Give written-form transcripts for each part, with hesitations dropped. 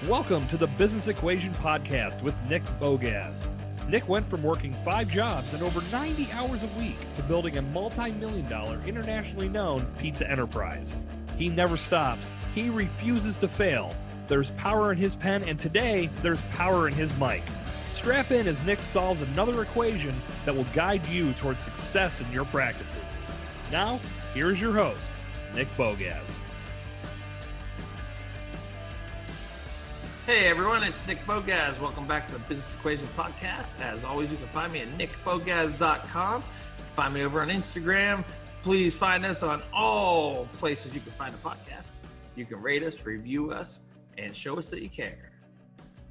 Welcome to the Business Equation Podcast with Nick Bogacz. Nick went from working 5 jobs and over 90 hours a week to building a multi-million-dollar, internationally known pizza enterprise. He never stops. He refuses to fail. There's power in his pen, and today, there's power in his mic. Strap in as Nick solves another equation that will guide you towards success in your practices. Now, here's your host, Nick Bogacz. Hey everyone, it's Nick Bogacz. Welcome back to the Business Equation Podcast. As always, you can find me at nickbogacz.com. Find me over on Instagram. Please find us on all places you can find a podcast. You can rate us, review us, and show us that you care.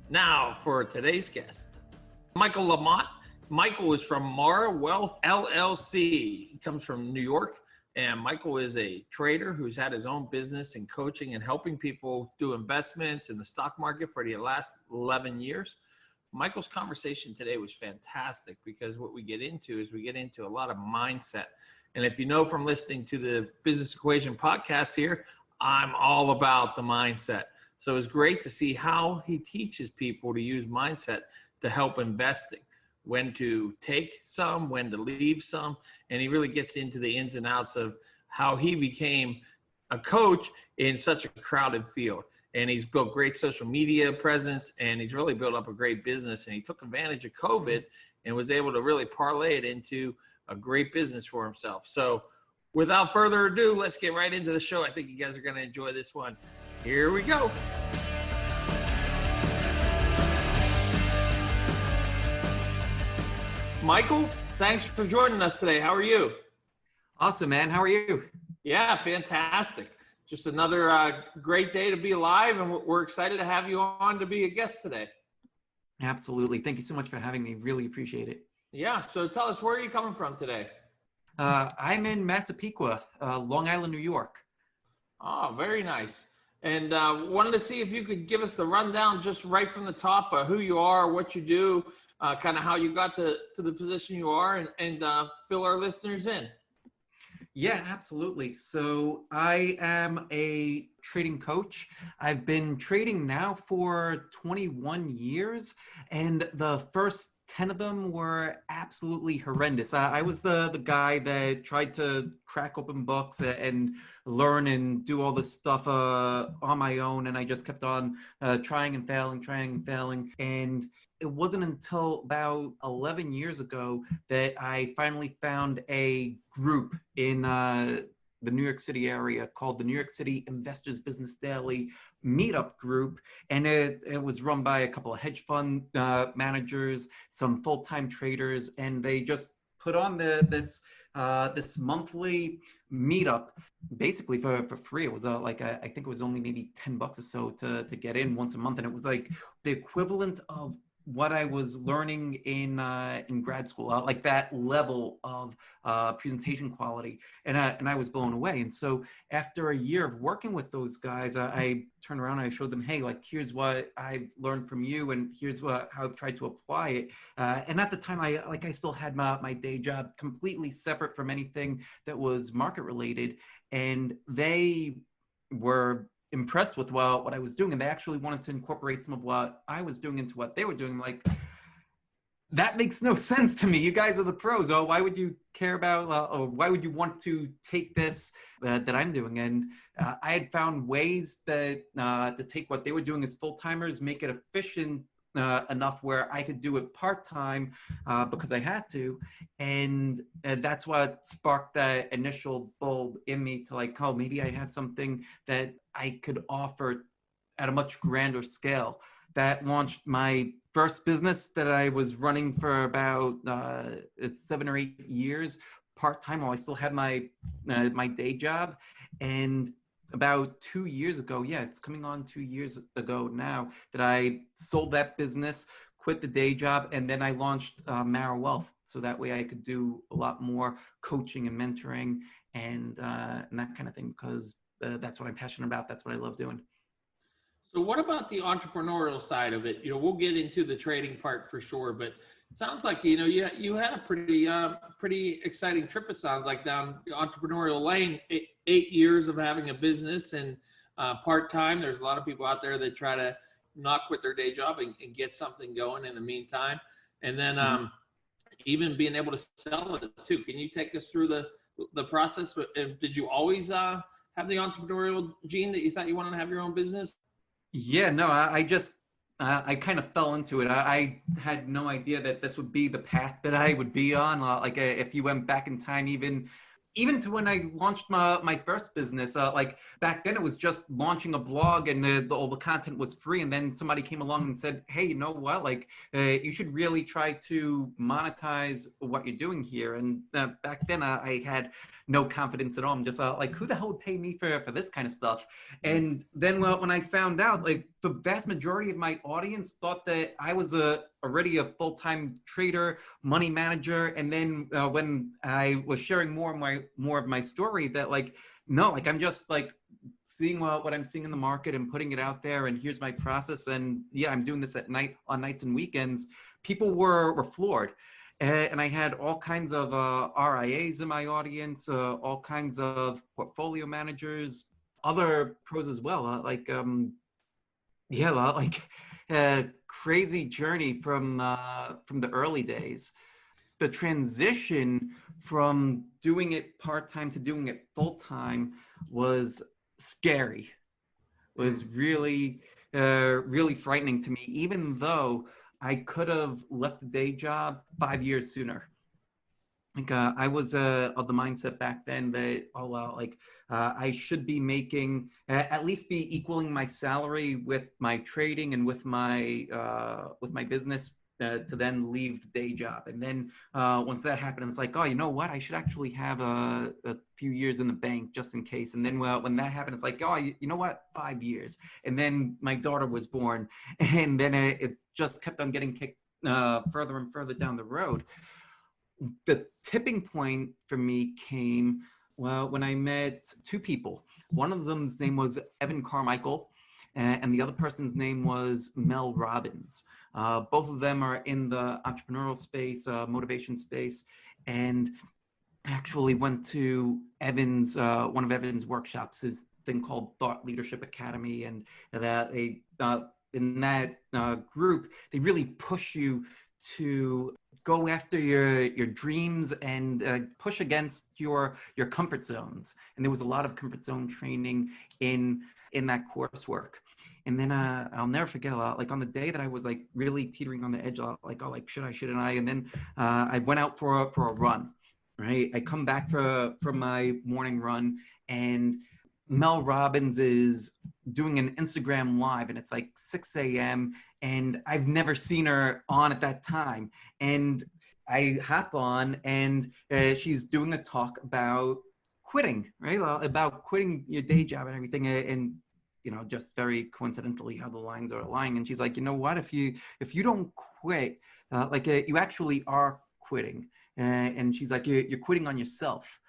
Now for today's guest, Michael Lamothe. Michael is from Mara Wealth LLC. He comes from New York. And Michael is a trader who's had his own business in coaching and helping people do investments in the stock market for the last 11 years. Michael's conversation today was fantastic because what we get into is we get into a lot of mindset. And if you know from listening to the Business Equation podcast here, I'm all about the mindset. So it's great to see how he teaches people to use mindset to help investing. When to take some, when to leave some, and he really gets into the ins and outs of how he became a coach in such a crowded field. And he's built great social media presence, and he's really built up a great business, and he took advantage of COVID and was able to really parlay it into a great business for himself. So without further ado, let's get right into the show. I think you guys are going to enjoy this one. Here we go. Michael, thanks for joining us today. How are you? Awesome, man. How are you? Yeah, fantastic. Just another great day to be alive, and we're excited to have you on to be a guest today. Absolutely. Thank you so much for having me. Really appreciate it. Yeah. So tell us, where are you coming from today? I'm in Massapequa, Long Island, New York. Oh, very nice. And wanted to see if you could give us the rundown just right from the top, who you are, what you do, kind of how you got to the position you are, and fill our listeners in. Yeah, absolutely. So I am a trading coach. I've been trading now for 21 years, and the first 10 of them were absolutely horrendous. I was the guy that tried to crack open books and learn and do all this stuff on my own, and I just kept on trying and failing. And it wasn't until about 11 years ago that I finally found a group in the New York City area called the New York City Investors Business Daily Meetup Group. And it was run by a couple of hedge fund managers, some full-time traders, and they just put on this monthly meetup basically for free. It was I think it was only maybe $10 or so to get in once a month. And it was like the equivalent of what I was learning in grad school, like that level of presentation quality, and I was blown away. And so after a year of working with those guys, I turned around and I showed them, hey, like here's what I've learned from you, and here's how I've tried to apply it. And at the time, I still had my day job completely separate from anything that was market related, and they were impressed with what I was doing, and they actually wanted to incorporate some of what I was doing into what they were doing. Like, that makes no sense to me. You guys are the pros. Oh, why would you care about, or why would you want to take this that I'm doing? And I had found ways that to take what they were doing as full-timers, make it efficient enough where I could do it part-time because I had to. And that's what sparked that initial bulb in me to like, oh, maybe I have something that I could offer at a much grander scale. That launched my first business that I was running for about 7 or 8 years part-time while I still had my day job. And about 2 years ago, it's coming on 2 years ago now, that I sold that business, quit the day job, and then I launched Mara Wealth. So that way I could do a lot more coaching and mentoring and that kind of thing, because that's what I'm passionate about. That's what I love doing. So what about the entrepreneurial side of it? We'll get into the trading part for sure, but it sounds like, you had a pretty exciting trip, it sounds like, down the entrepreneurial lane. 8 years of having a business and part-time. There's a lot of people out there that try to not quit their day job and get something going in the meantime. And then even being able to sell it too. Can you take us through the process? Did you always have the entrepreneurial gene that you thought you wanted to have your own business? Yeah, no, I just, I kind of fell into it. I had no idea that this would be the path that I would be on. Like if you went back in time, even to when I launched my first business, like back then it was just launching a blog and all the content was free. And then somebody came along and said, hey, you know what, like you should really try to monetize what you're doing here. And back then I had no confidence at all. I'm just like, who the hell would pay me for this kind of stuff? And then when I found out, like the vast majority of my audience thought that I was already a full-time trader, money manager. And then when I was sharing more of my story, that like, no, like I'm just like seeing what I'm seeing in the market and putting it out there. And here's my process. And yeah, I'm doing this at night, on nights and weekends. People were floored. And I had all kinds of RIAs in my audience, all kinds of portfolio managers, other pros as well. Crazy journey from the early days. The transition from doing it part-time to doing it full-time was scary. Was really, really frightening to me, even though I could have left the day job 5 years sooner. Like I was of the mindset back then that, oh, well, I should be making, at least be equaling my salary with my trading and with my business to then leave the day job. And then once that happened, it's like, oh, you know what? I should actually have a few years in the bank just in case. And then when that happened, it's like, oh, you know what? 5 years. And then my daughter was born. And then it just kept on getting kicked further and further down the road. The tipping point for me came when I met two people. One of them's name was Evan Carmichael, and the other person's name was Mel Robbins. Both of them are in the entrepreneurial space, motivation space, and actually went to Evan's one of Evan's workshops, his thing called Thought Leadership Academy, and that they in that group they really push you to go after your dreams and push against your comfort zones. And there was a lot of comfort zone training in that coursework. And then I'll never forget a lot, like on the day that I was like really teetering on the edge, like, oh, like shouldn't I? And then I went out for a run, right? I come back from my morning run, and Mel Robbins is doing an Instagram live, and it's like 6 a.m. and I've never seen her on at that time. And I hop on, and she's doing a talk about quitting, right? About quitting your day job and everything. And you know, just very coincidentally how the lines are aligning. And she's like, you know what? If you don't quit, you actually are quitting. And she's like, you're quitting on yourself.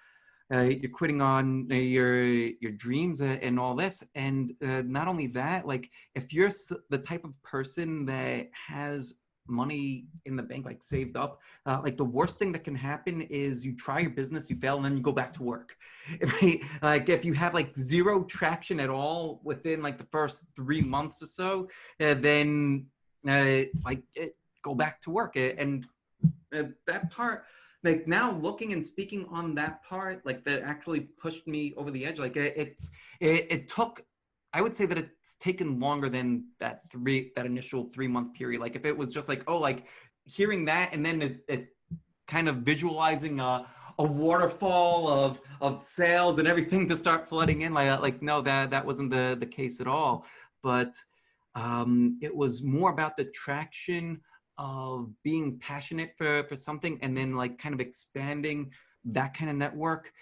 You're quitting on your dreams and all this. And not only that, like if you're the type of person that has money in the bank, like saved up, like the worst thing that can happen is you try your business, you fail, and then you go back to work. Like if you have like zero traction at all within like the first 3 months or so, then go back to work. And that part, like now looking and speaking on that part, like that actually pushed me over the edge. Like it took, I would say that it's taken longer than that initial 3 month period. Like if it was just like, oh, like hearing that and then it kind of visualizing a waterfall of sales and everything to start flooding in, like no, that wasn't the case at all. But it was more about the traction of being passionate for something, and then like kind of expanding that kind of network.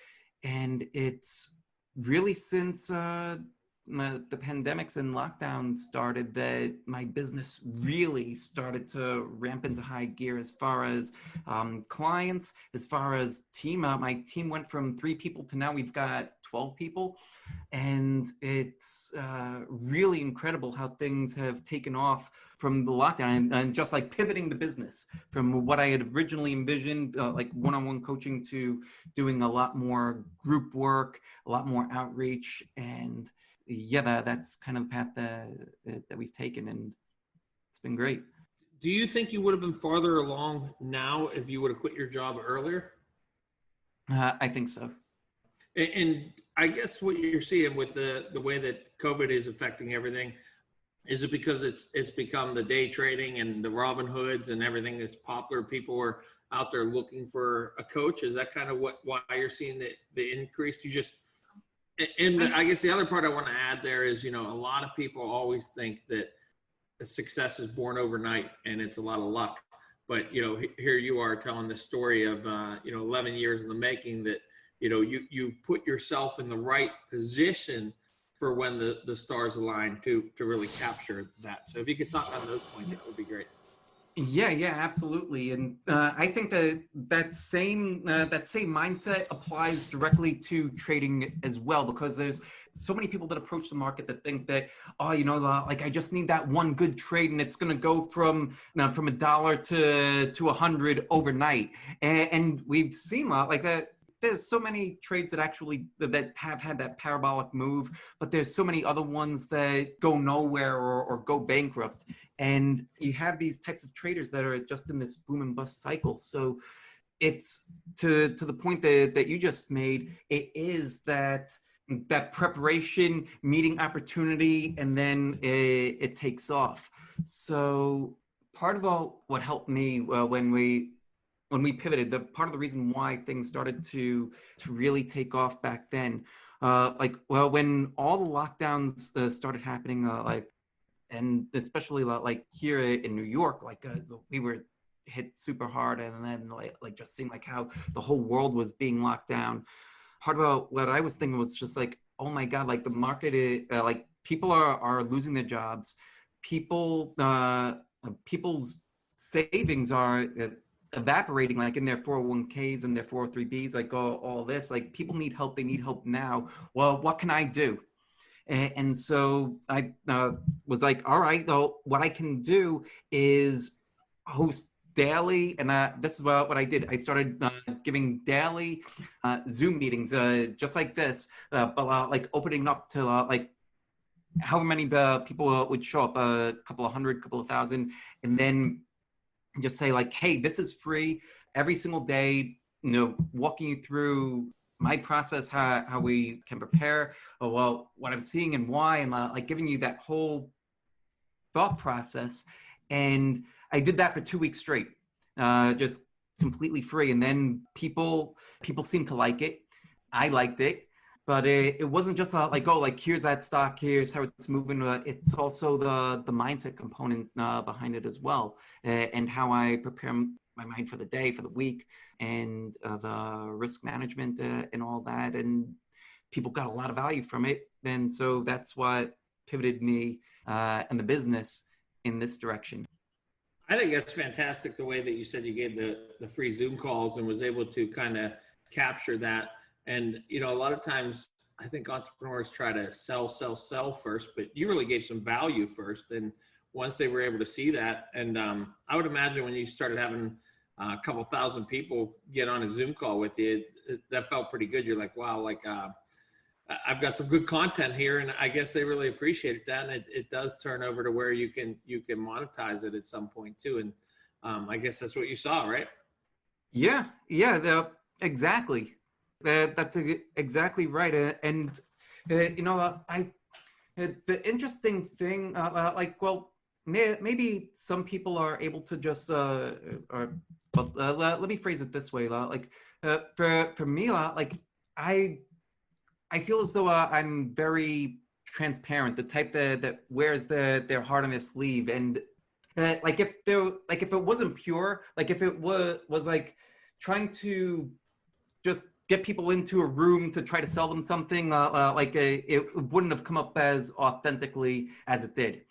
And it's really since the pandemics and lockdown started that my business really started to ramp into high gear as far as clients, as far as team. My team went from 3 people to now we've got 12 people. And it's really incredible how things have taken off from the lockdown and just like pivoting the business from what I had originally envisioned, like one-on-one coaching, to doing a lot more group work, a lot more outreach. And yeah, that's kind of the path that we've taken, and it's been great. Do you think you would have been farther along now if you would have quit your job earlier? I think so. And I guess what you're seeing with the way that COVID is affecting everything, is it because it's become the day trading and the Robin Hoods and everything that's popular? People are out there looking for a coach. Is that kind of why you're seeing the increase? I guess the other part I want to add there is, a lot of people always think that success is born overnight and it's a lot of luck. But, here you are telling the story of, 11 years in the making, that, you put yourself in the right position for when the stars align to really capture that. So if you could talk on those points, that would be great. Yeah, absolutely. And I think that same mindset applies directly to trading as well, because there's so many people that approach the market that think that, like I just need that one good trade and it's going to go from $1 to 100 overnight. And we've seen a lot like that. There's so many trades that have had that parabolic move, but there's so many other ones that go nowhere or go bankrupt. And you have these types of traders that are just in this boom and bust cycle. So it's to the point that you just made, it is that preparation, meeting opportunity, and then it takes off. So part of what helped me when we pivoted, part of the reason why things started to really take off back then, when all the lockdowns started happening, and especially like here in New York, we were hit super hard, and then like just seeing like how the whole world was being locked down. Part of what I was thinking was just like, oh my God, like the market is people are losing their jobs. People's savings are evaporating, like in their 401ks and their 403bs, like all this, like people need help. They need help now. Well, what can I do? And so I was like, all right, though, what I can do is host daily. And this is what I did. I started giving daily Zoom meetings, just like this, but like opening up to like however many people would show up, a couple of hundred, couple of thousand, and then just say like, hey, this is free every single day, walking you through my process, how we can prepare, what I'm seeing and why, and like giving you that whole thought process. And I did that for 2 weeks straight, just completely free. And then people seemed to like it. I liked it. But it wasn't just here's that stock, here's how it's moving. It's also the mindset component behind it as well, and how I prepare my mind for the day, for the week, and the risk management and all that. And people got a lot of value from it. And so that's what pivoted me and the business in this direction. I think that's fantastic, the way that you said you gave the free Zoom calls and was able to kind of capture that. And, a lot of times I think entrepreneurs try to sell first, but you really gave some value first. And once they were able to see that, and I would imagine when you started having a couple thousand people get on a Zoom call with you, that felt pretty good. You're like, wow, I've got some good content here. And I guess they really appreciated that. And it does turn over to where you can monetize it at some point too. And I guess that's what you saw, right? Yeah, exactly. That's exactly right. And the interesting thing, maybe some people are able to just, let me phrase it this way. For me, I feel as though I'm very transparent, the type that wears their heart on their sleeve. And if it wasn't pure, like if it was like trying to just get people into a room to try to sell them something, it wouldn't have come up as authentically as it did.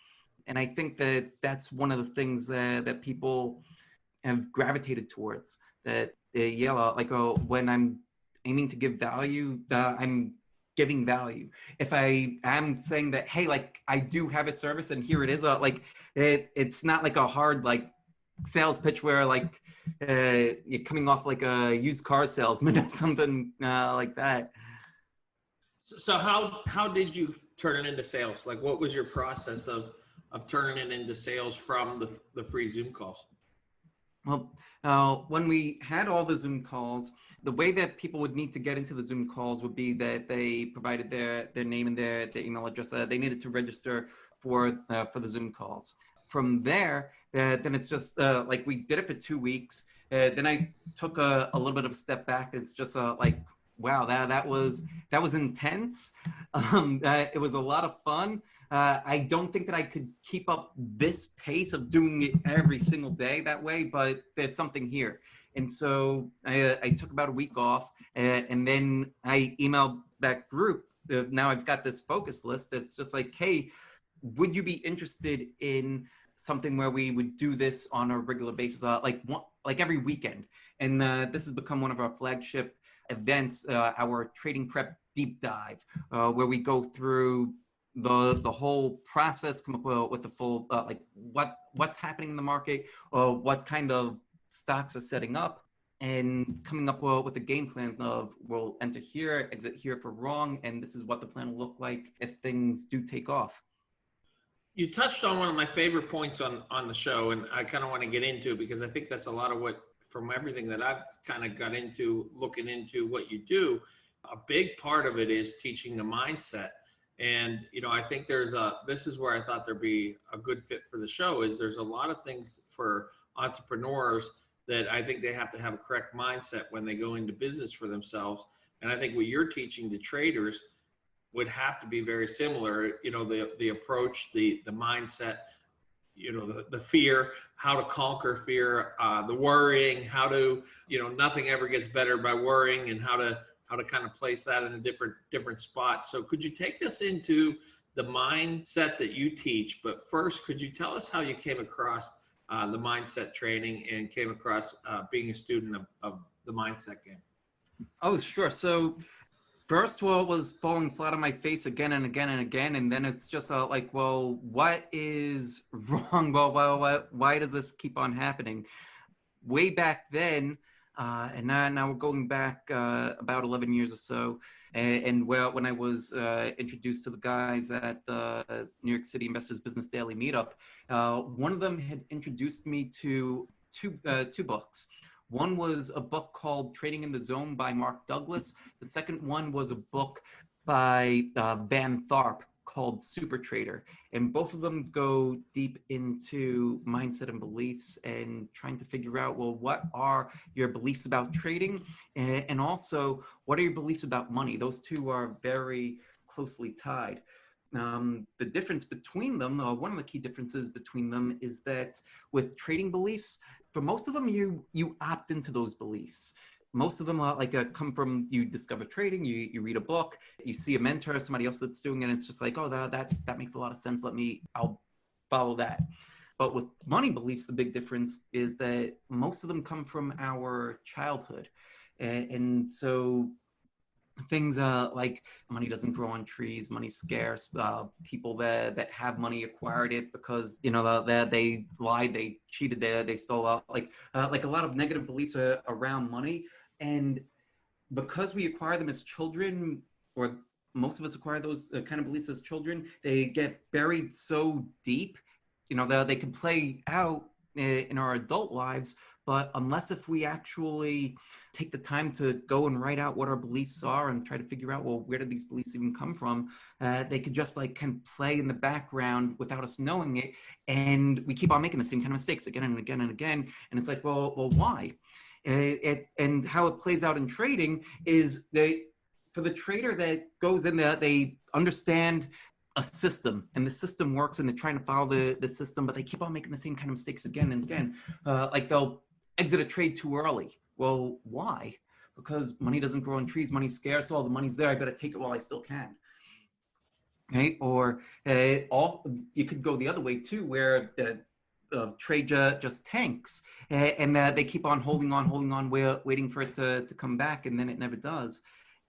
And I think that that's one of the things that people have gravitated towards. That when I'm aiming to give value, I'm giving value. If I am saying that, hey, like I do have a service and here it is, like it's not like a hard like sales pitch where like you're coming off like a used car salesman or something like that. So how did you turn it into sales? Like, what was your process of turning it into sales from the free Zoom calls? Well, when we had all the Zoom calls, the way that people would need to get into the Zoom calls would be that they provided their name and their email address. They needed to register for the Zoom calls. From there, then it's just like we did it for 2 weeks. Then I took a little bit of a step back. It's just like, wow, that was intense. It was a lot of fun. I don't think that I could keep up this pace of doing it every single day that way, but there's something here. And so I took about a week off, and then I emailed that group. Now I've got this focus list. It's just like, hey, would you be interested in something where we would do this on a regular basis, like every weekend? And this has become one of our flagship events, our trading prep deep dive, where we go through the whole process, come up with the full like what's happening in the market, or what kind of stocks are setting up, and coming up with a game plan of we'll enter here, exit here for wrong, and this is what the plan will look like if things do take off. You touched on one of my favorite points on the show, and I kind of want to get into it because I think that's a lot of what, from everything that I've kind of got into looking into what you do, a big part of it is teaching the mindset. And, I think this is where I thought there'd be a good fit for the show, is there's a lot of things for entrepreneurs that I think they have to have a correct mindset when they go into business for themselves. And I think what you're teaching the traders would have to be very similar, the approach, the mindset, the fear, how to conquer fear, the worrying, how to, nothing ever gets better by worrying, and how to kind of place that in a different spot. So could you take us into the mindset that you teach? But first, could you tell us how you came across the mindset training and came across being a student of the mindset game? Oh, sure. So first, well, it was falling flat on my face again and again and again. And then it's just like, well, what is wrong? Well, why does this keep on happening? Way back then, and now we're going back about 11 years or so. And when I was introduced to the guys at the New York City Investors Business Daily Meetup, one of them had introduced me to two books. One was a book called Trading in the Zone by Mark Douglas. The second one was a book by Van Tharp called Super Trader. And both of them go deep into mindset and beliefs and trying to figure out, well, what are your beliefs about trading? And also, what are your beliefs about money? Those two are very closely tied. The difference between them, one of the key differences between them, is that with trading beliefs, for most of them, you opt into those beliefs. Most of them are come from, you discover trading, you read a book, you see a mentor, somebody else that's doing it, and it's just like, oh, that makes a lot of sense. I'll follow that. But with money beliefs, the big difference is that most of them come from our childhood. And so things like money doesn't grow on trees, money's scarce, people that have money acquired it because they lied, they cheated, they stole out, like a lot of negative beliefs around money. And because we acquire them as children, or most of us acquire those kind of beliefs as children, they get buried so deep, they can play out in our adult lives. But unless if we actually take the time to go and write out what our beliefs are and try to figure out, well, where did these beliefs even come from? They could just can play in the background without us knowing it. And we keep on making the same kind of mistakes again and again and again. And it's like, well, why? And how it plays out in trading is for the trader that goes in there, they understand a system, and the system works, and they're trying to follow the system, but they keep on making the same kind of mistakes again and again. They'll exit a trade too early. Well, why? Because money doesn't grow on trees, money's scarce, so all the money's there, I better take it while I still can. Right? Or you could go the other way too, where trade just tanks, and they keep on holding on, waiting for it to come back, and then it never does.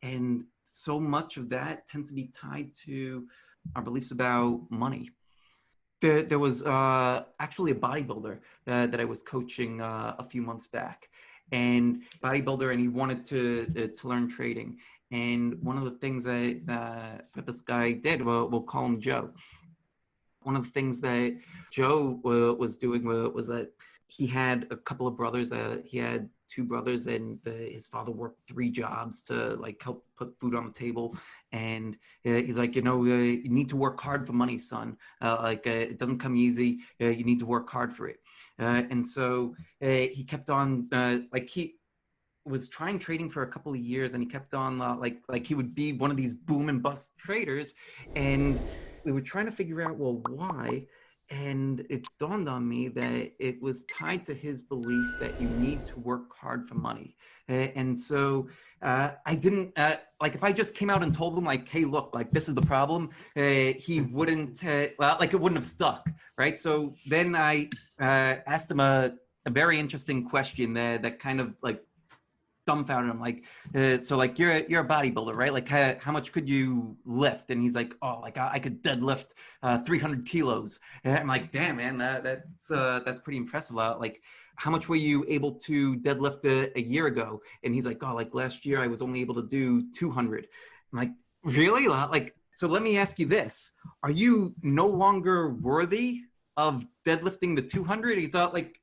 And so much of that tends to be tied to our beliefs about money. There was actually a bodybuilder that I was coaching a few months back, and he wanted to learn trading. And one of the things that this guy did, we'll call him Joe. One of the things that Joe was doing was that he had a couple of brothers. He had two brothers, and his father worked 3 jobs to like help put food on the table. And he's like, you need to work hard for money, son. It doesn't come easy. You need to work hard for it. And so he kept on he was trying trading for a couple of years, and he kept on he would be one of these boom and bust traders. And we were trying to figure out, well, why? And it dawned on me that it was tied to his belief that you need to work hard for money. And so I didn't, if I just came out and told him like, hey, look, like this is the problem, he wouldn't, it wouldn't have stuck, right? So then I asked him a very interesting question that kind of like dumbfounded him, like, so like you're a bodybuilder, right? Like how much could you lift? And he's like, oh, like I could deadlift 300 kilos. And I'm like, damn, man, that's pretty impressive. Like, how much were you able to deadlift a year ago? And he's like, oh, like last year I was only able to do 200. I'm like, really? Like, so let me ask you this: are you no longer worthy of deadlifting the 200? He's like,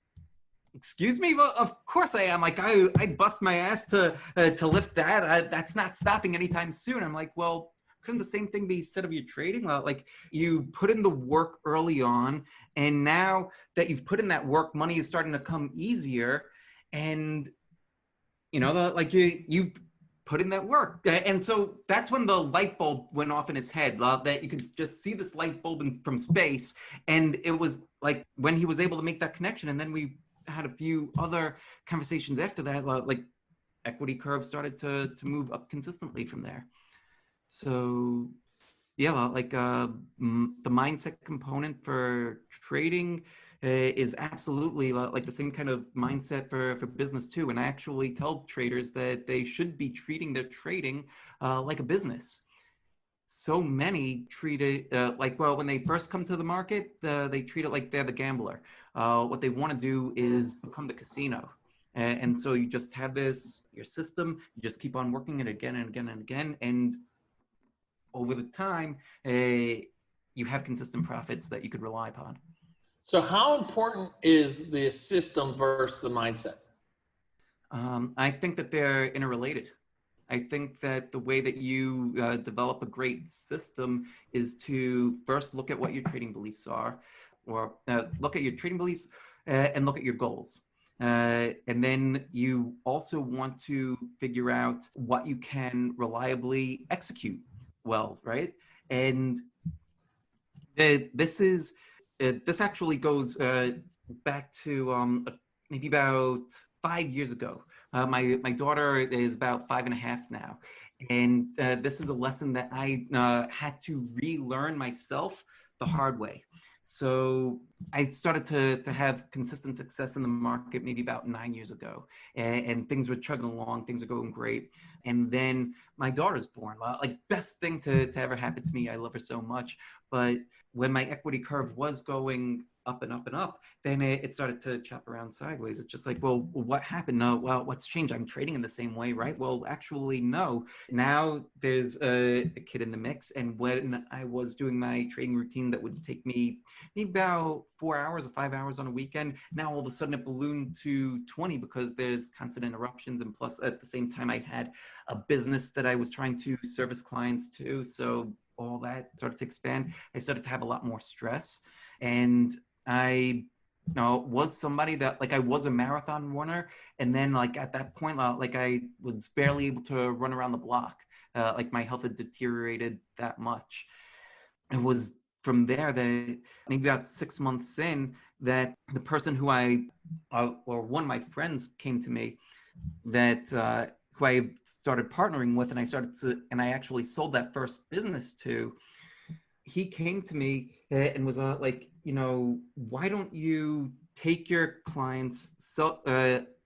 excuse me? Well, of course I am. Like I'd bust my ass to lift that. That's not stopping anytime soon. I'm like, well, couldn't the same thing be said of your trading? Like you put in the work early on, and now that you've put in that work, money is starting to come easier. And you put in that work. And so that's when the light bulb went off in his head, that you could just see this light bulb from space. And it was like when he was able to make that connection. And then we had a few other conversations after that, like equity curve started to move up consistently from there. So yeah, the mindset component for trading is absolutely like the same kind of mindset for business too. And I actually tell traders that they should be treating their trading like a business. So many treat it when they first come to the market, they treat it like they're the gambler. What they want to do is become the casino. And so you just have your system, you just keep on working it again and again and again. And over the time, you have consistent profits that you could rely upon. So how important is the system versus the mindset? I think that they're interrelated. I think that the way that you develop a great system is to first look at what your trading beliefs are, or look at your trading beliefs and look at your goals. And then you also want to figure out what you can reliably execute well, right? And this actually goes back to maybe about 5 years ago. My daughter is about 5.5 now. And this is a lesson that I had to relearn myself the hard way. So I started to have consistent success in the market maybe about 9 years ago, and things were chugging along, things are going great. And then my daughter's born. Like, best thing to ever happen to me. I love her so much. But when my equity curve was going up and up and up, then it started to chop around sideways. It's just like, well, what happened? No, well, what's changed? I'm trading in the same way, right? Well, actually, no. Now there's a kid in the mix. And when I was doing my trading routine that would take me maybe about 4 hours or 5 hours on a weekend, now all of a sudden it ballooned to 20 because there's constant interruptions. And plus, at the same time, I had a business that I was trying to service clients to. So all that started to expand. I started to have a lot more stress. And I was somebody that, like, I was a marathon runner. And then, like, at that point, like, I was barely able to run around the block. Like, my health had deteriorated that much. It was from there that maybe about 6 months in that the person who or one of my friends came to me that, who I started partnering with, and I actually sold that first business to. He came to me and was like, why don't you take your clients,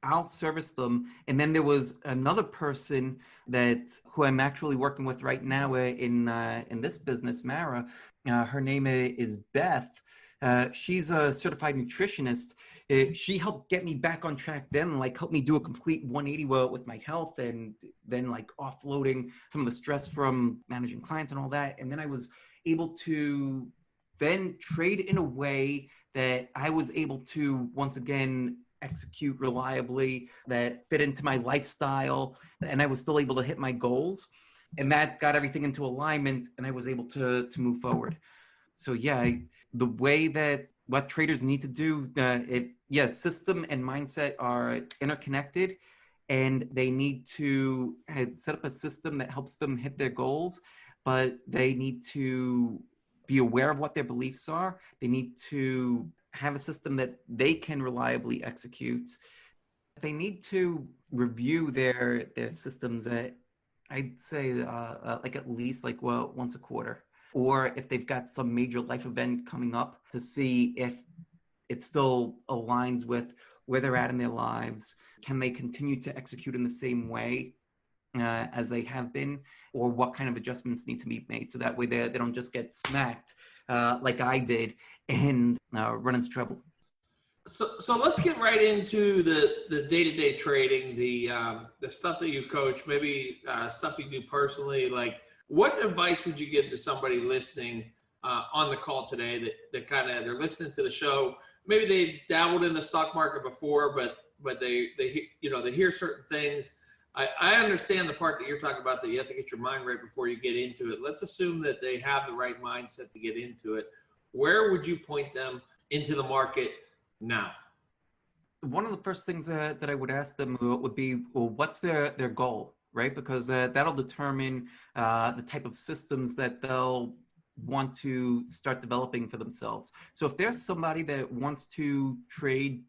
I'll service them. And then there was another person who I'm actually working with right now in this business, Mara. Her name is Beth. She's a certified nutritionist. She helped get me back on track then, like helped me do a complete 180 with my health, and then like offloading some of the stress from managing clients and all that. And then I was able to then trade in a way that I was able to once again execute reliably, that fit into my lifestyle, and I was still able to hit my goals. And that got everything into alignment, and I was able to move forward. So yeah, the way that what traders need to do, system and mindset are interconnected, and they need to set up a system that helps them hit their goals, but they need to be aware of what their beliefs are. They need to have a system that they can reliably execute. They need to review their systems I'd say like at least once a quarter, or if they've got some major life event coming up, to see if it still aligns with where they're at in their lives. Can they continue to execute in the same way as they have been, or what kind of adjustments need to be made so that way they don't just get smacked like I did and run into trouble. So let's get right into the day-to-day trading, the stuff that you coach, maybe stuff you do personally. Like, what advice would you give to somebody listening on the call today that kind of, they're listening to the show, maybe they've dabbled in the stock market before, but they hear certain things. I understand the part that you're talking about, that you have to get your mind right before you get into it. Let's assume that they have the right mindset to get into it. Where would you point them into the market now? One of the first things that I would ask them would be, well, what's their goal, right? Because that'll determine the type of systems that they'll want to start developing for themselves. So if there's somebody that wants to trade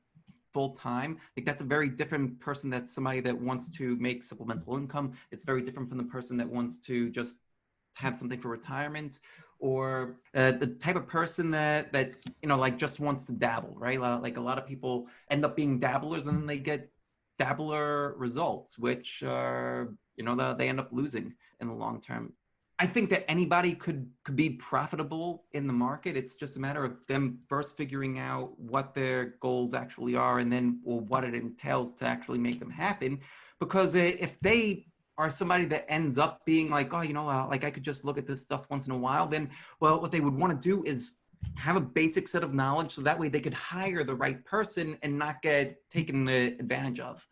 full time, like that's a very different person than somebody that wants to make supplemental income. It's very different from the person that wants to just have something for retirement, or the type of person that like just wants to dabble, right? Like a lot of people end up being dabblers and then they get dabbler results, which are, they end up losing in the long term. I think that anybody could be profitable in the market. It's just a matter of them first figuring out what their goals actually are, and then what it entails to actually make them happen. Because if they are somebody that ends up being like, like I could just look at this stuff once in a while, then, well, what they would want to do is have a basic set of knowledge, so that way they could hire the right person and not get taken advantage of.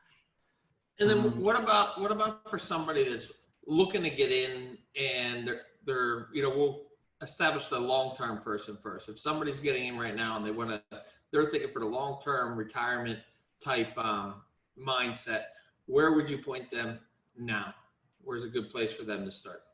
And then what about for somebody that's looking to get in, and they're we'll establish the long-term person first. If somebody's getting in right now and they're thinking for the long-term retirement type mindset, where would you point them now? Where's a good place for them to start?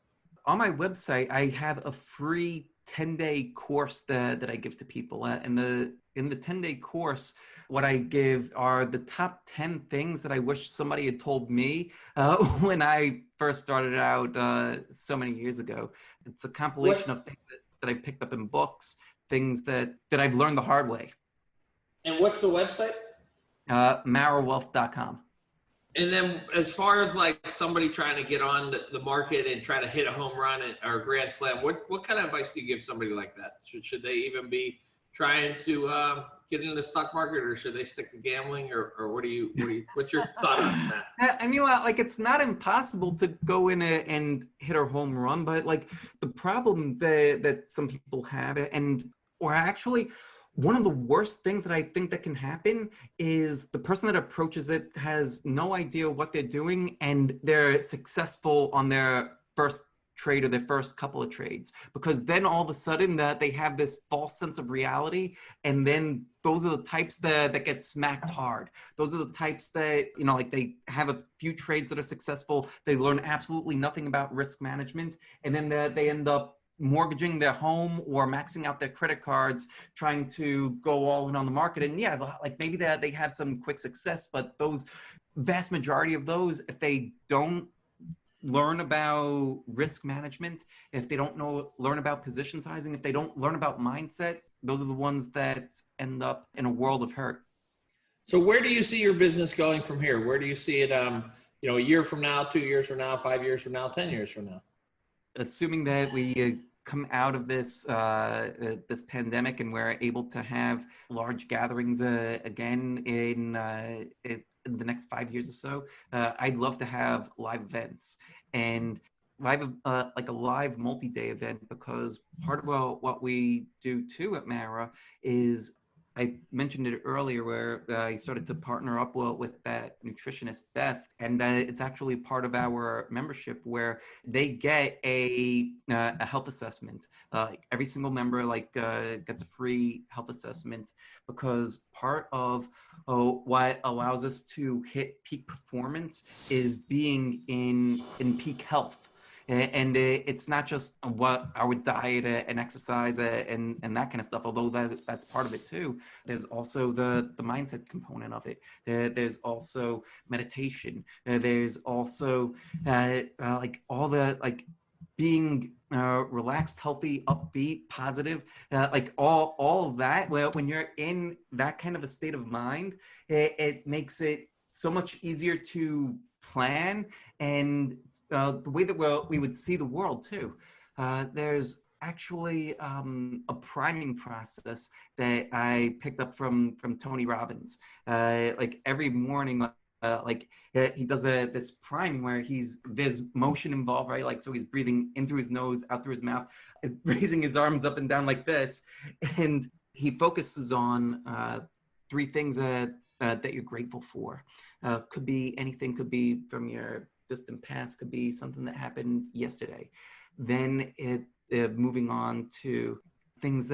On my website, I have a free 10-day course that I give to people. In the 10-day course, what I give are the top 10 things that I wish somebody had told me when I first started out so many years ago. It's a compilation of things that I picked up in books, things that I've learned the hard way. And what's the website? Marawealth.com. And then as far as like somebody trying to get on the market and try to hit a home run or a grand slam, what kind of advice do you give somebody like that? Should they even be trying to get into the stock market, or should they stick to gambling, or what's your thought on that? I mean, like, it's not impossible to go in and hit a home run, but like the problem that some people have, or actually one of the worst things that I think that can happen is the person that approaches it has no idea what they're doing, and they're successful on their first trade or their first couple of trades, because then all of a sudden that they have this false sense of reality, and then those are the types that get smacked hard. Those are the types that, like they have a few trades that are successful, they learn absolutely nothing about risk management, and then they end up mortgaging their home or maxing out their credit cards, trying to go all in on the market. And yeah, like maybe they have some quick success, but those vast majority of those, if they don't learn about risk management, if they don't learn about position sizing, if they don't learn about mindset, those are the ones that end up in a world of hurt. So where do you see your business going from here? Where do you see it, a year from now, 2 years from now, 5 years from now, 10 years from now? Assuming that we come out of this this pandemic and we're able to have large gatherings again in the next 5 years or so, I'd love to have live events and like a live multi-day event, because part of what we do too at Mara is, I mentioned it earlier, where I started to partner up with that nutritionist, Beth, and it's actually part of our membership where they get a health assessment. Every single member gets a free health assessment, because part of what allows us to hit peak performance is being in peak health. And it's not just what our diet and exercise and that kind of stuff, although that's part of it too. There's also the mindset component of it. There's also meditation. There's also all the being relaxed, healthy, upbeat, positive, all of that. Well, when you're in that kind of a state of mind, it makes it so much easier to plan and the way that we would see the world too. There's actually a priming process that I picked up from Tony Robbins. Every morning, he does this priming where there's motion involved, right? So he's breathing in through his nose, out through his mouth, raising his arms up and down like this. And he focuses on 3 things that you're grateful for. Could be anything, could be from your distant past, could be something that happened yesterday. Then moving on to things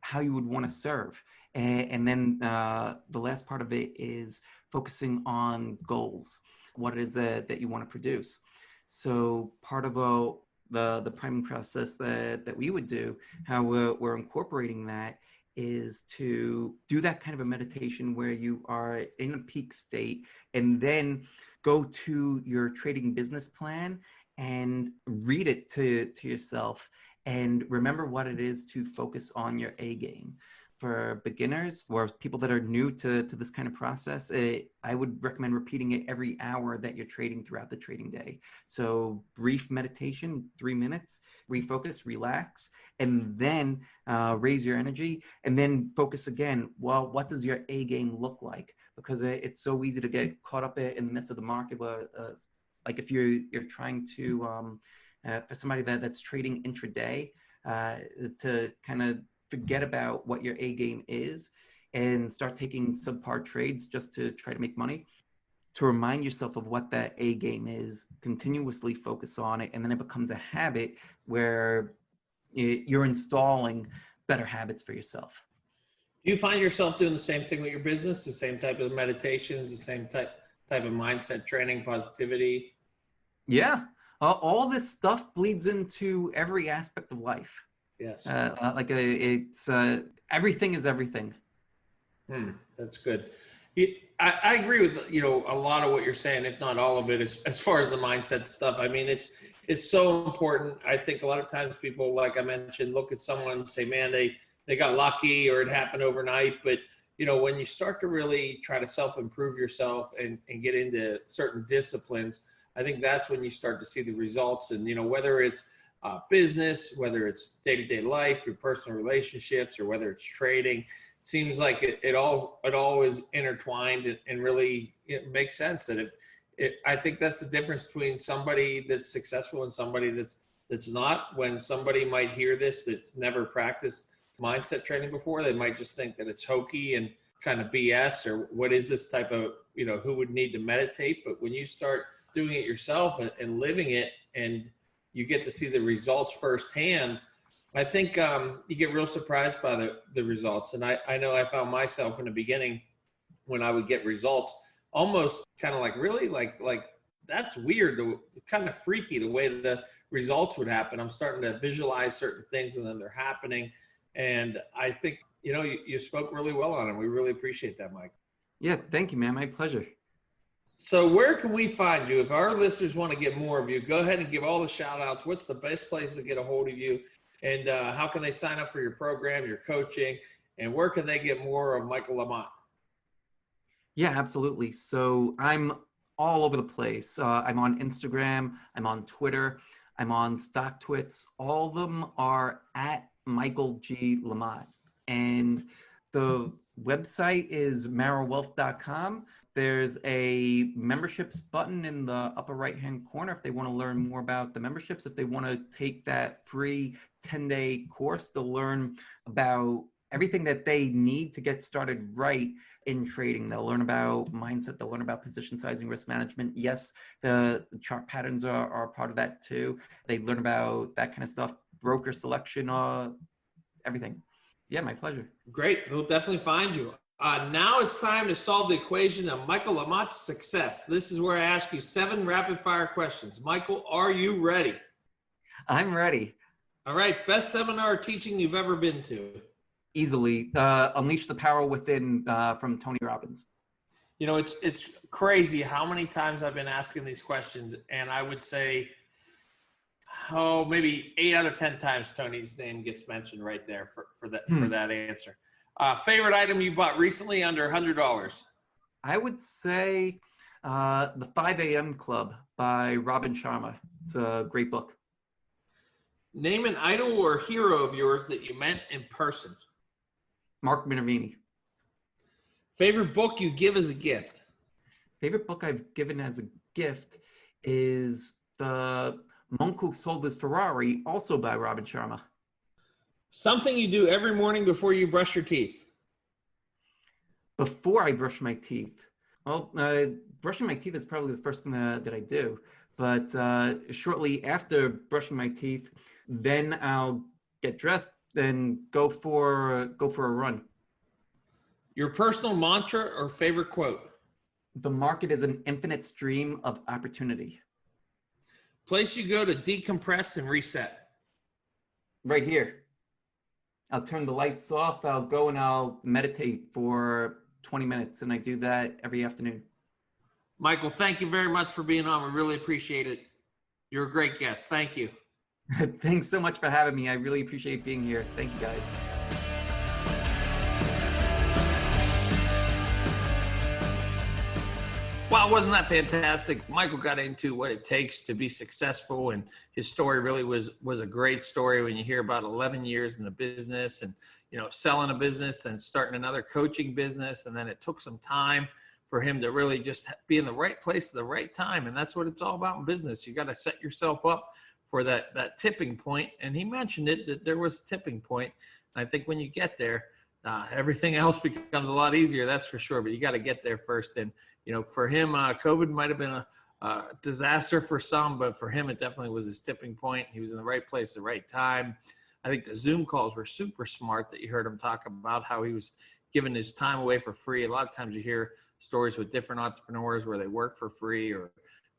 how you would want to serve. And then the last part of it is focusing on goals, what it is that you want to produce. So part of the priming process that we would do, how we're incorporating that, is to do that kind of a meditation where you are in a peak state, and then go to your trading business plan and read it to yourself and remember what it is to focus on your A game. For beginners or people that are new to this kind of process, I would recommend repeating it every hour that you're trading throughout the trading day. So brief meditation, 3 minutes, refocus, relax, and then raise your energy, and then focus again. Well, what does your A game look like? Because it's so easy to get caught up in the midst of the market. If you're trying to, for somebody that's trading intraday, to kind of forget about what your A game is and start taking subpar trades just to try to make money. To remind yourself of what that A game is, continuously focus on it, and then it becomes a habit where you're installing better habits for yourself. Do you find yourself doing the same thing with your business, the same type of meditations, the same type of mindset training, positivity? Yeah, all this stuff bleeds into every aspect of life. Yes. It's everything is everything. That's good. I agree with a lot of what you're saying, if not all of it, as far as the mindset stuff. I mean, it's so important. I think a lot of times people, like I mentioned, look at someone and say, man, they got lucky or it happened overnight. But when you start to really try to self-improve yourself and get into certain disciplines, I think that's when you start to see the results. And whether it's business, whether it's day-to-day life, your personal relationships, or whether it's trading, seems like it all is intertwined, and really it makes sense that I think that's the difference between somebody that's successful and somebody that's not. When somebody might hear this that's never practiced mindset training before, they might just think that it's hokey and kind of BS, or what is this type of, who would need to meditate? But when you start doing it yourself and living it, and you get to see the results firsthand, I think you get real surprised by the results. And I know I found myself in the beginning, when I would get results, almost kind of like, really, like that's weird, kind of freaky, the way the results would happen. I'm starting to visualize certain things, and then they're happening. And I think, you spoke really well on it. We really appreciate that, Mike. Yeah, thank you, man. My pleasure. So where can we find you? If our listeners want to get more of you, go ahead and give all the shout outs. What's the best place to get a hold of you? And how can they sign up for your program, your coaching, and where can they get more of Michael Lamothe? Yeah, absolutely. So I'm all over the place. I'm on Instagram, I'm on Twitter, I'm on StockTwits. All of them are at Michael G. Lamothe. And the website is marrowwealth.com. There's a memberships button in the upper right-hand corner if they want to learn more about the memberships. If they want to take that free 10-day course to learn about everything that they need to get started right in trading. They'll learn about mindset. They'll learn about position sizing, risk management. Yes, the chart patterns are part of that too. They learn about that kind of stuff, broker selection, everything. Yeah, my pleasure. Great. We'll definitely find you. Now it's time to solve the equation of Michael Lamothe's success. This is where I ask you 7 rapid fire questions. Michael, are you ready? I'm ready. All right. Best seminar teaching you've ever been to? Easily. Unleash the Power Within from Tony Robbins. You know, it's crazy how many times I've been asking these questions, and I would say, maybe 8 out of 10 times Tony's name gets mentioned right there for that answer. Favorite item you bought recently under $100? I would say The 5 a.m. Club by Robin Sharma. It's a great book. Name an idol or hero of yours that you met in person. Mark Minervini. Favorite book you give as a gift. Favorite book I've given as a gift is The Monk Who Sold His Ferrari, also by Robin Sharma. Something you do every morning before you brush your teeth. Before I brush my teeth. Well, brushing my teeth is probably the first thing that I do. But shortly after brushing my teeth, then I'll get dressed, then go for a run. Your personal mantra or favorite quote? The market is an infinite stream of opportunity. Place you go to decompress and reset. Right here. I'll turn the lights off. I'll go and I'll meditate for 20 minutes, and I do that every afternoon. Michael, thank you very much for being on. We really appreciate it. You're a great guest. Thank you. Thanks so much for having me. I really appreciate being here. Thank you, guys. Wow, wasn't that fantastic? Michael got into what it takes to be successful, and his story really was a great story when you hear about 11 years in the business and, selling a business and starting another coaching business. And then it took some time for him to really just be in the right place at the right time. And that's what it's all about in business. You got to set yourself up for that tipping point. And he mentioned it, that there was a tipping point. And I think when you get there, everything else becomes a lot easier, that's for sure. But you got to get there first. And, for him, COVID might have been a disaster for some, but for him, it definitely was his tipping point. He was in the right place at the right time. I think the Zoom calls were super smart that you heard him talk about how he was giving his time away for free. A lot of times you hear stories with different entrepreneurs where they work for free or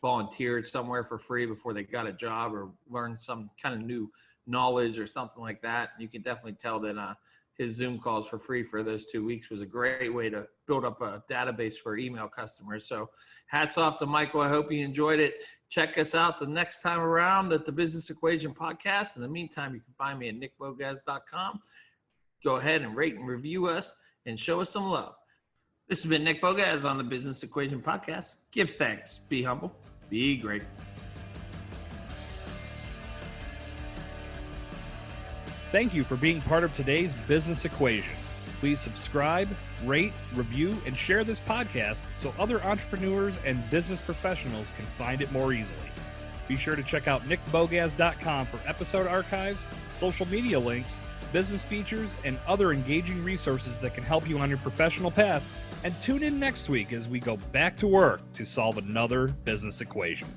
volunteered somewhere for free before they got a job or learned some kind of new knowledge or something like that. You can definitely tell that his Zoom calls for free for those 2 weeks was a great way to build up a database for email customers. So hats off to Michael. I hope you enjoyed it. Check us out the next time around at the Business Equation Podcast. In the meantime, you can find me at nickbogacz.com. Go ahead and rate and review us and show us some love. This has been Nick Bogacz on the Business Equation Podcast. Give thanks, be humble, be grateful. Thank you for being part of today's Business Equation. Please subscribe, rate, review, and share this podcast so other entrepreneurs and business professionals can find it more easily. Be sure to check out nickbogacz.com for episode archives, social media links, business features, and other engaging resources that can help you on your professional path. And tune in next week as we go back to work to solve another business equation.